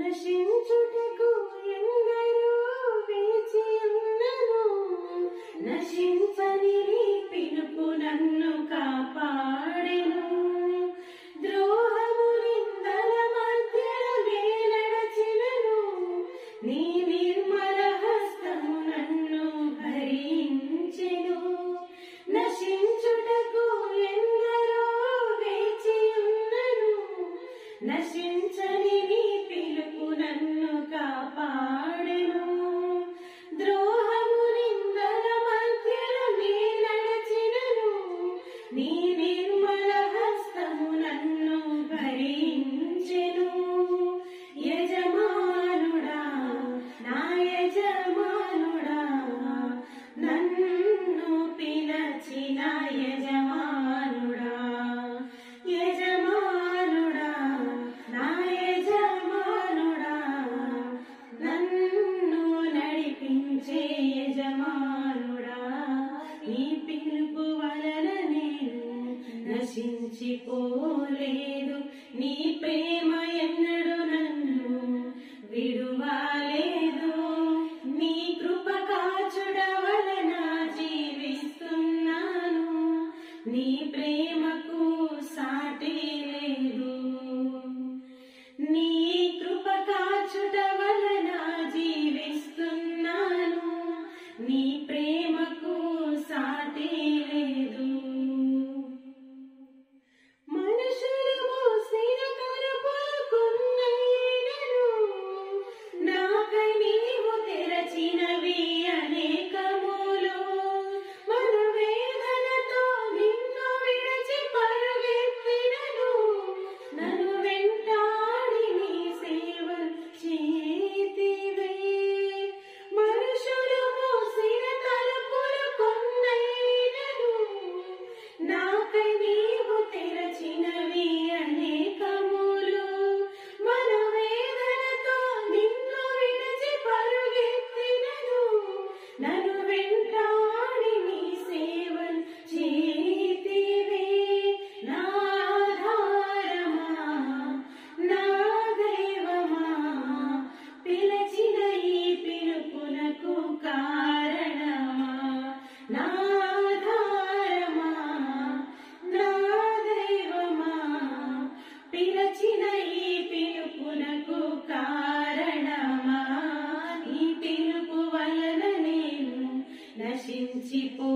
నశించుటకు ఎందరో వేచి ఉన్నను, నశించని నీ పిలుపు నన్ను కాపాడెను. ద్రోహము నిందల మధ్యన వేలడచినను, నీ నిర్మల హస్తము నన్ను భరించెను. నశించుటకు ఎందరో వేచి ఉన్నను, నశించని నీ పిలుపు నన్ను కాపాడెను. ద్రోహము నిందల మధ్యన వేలడచినను, నీ నిర్మల హస్తము నన్ను భరించెను. యజమానుడా, నా యజమానుడా, నన్ను పిలచిన యజమానుడా, యజమానుడా, నా యజమానుడా, నన్ను నడిపించే యజమానుడా, నీ పిలుపు వలన నేను నశించిపోలేదు. నీ ప్రేమ ఎన్నడూ నన్ను విడువలేదు. నీ కృప కాచుట వలన జీవిస్తున్నాను, నీ ప్రేమకు సాటి లేదు. నీ కృప కాచుట వలన జీవిస్తున్నాను, నీ ప్రేమకు సాటి లేదు. మనుషులు మోసిన తలుపులకున్నైనను, నాకై నీవు తెరచినవి అనేకములు. మనోవేదనతో నిన్ను విడిచి పరుగెత్తినను, నన్ను వెంటాడి నీ సేవ చేతివే. మనుషులు మోసిన తలుపులకున్నైనను, నాకై నీవు తెరచినవి అనేకములు. మనోవేదనతో నిన్ను విడిచి పరుగెత్తినను, నన్ను వెంటాడి నీ సేవ చేతివే. నా ఆధారమా, నా దైవమా, పిలచిన ఈ పిలుపునకు కారణమా. నా ఆధారమా, నా దైవమా, పిలచిన ఈ పిలుపునకు కారణమా. ఈ పిలుపు వలన నేను నశించిపో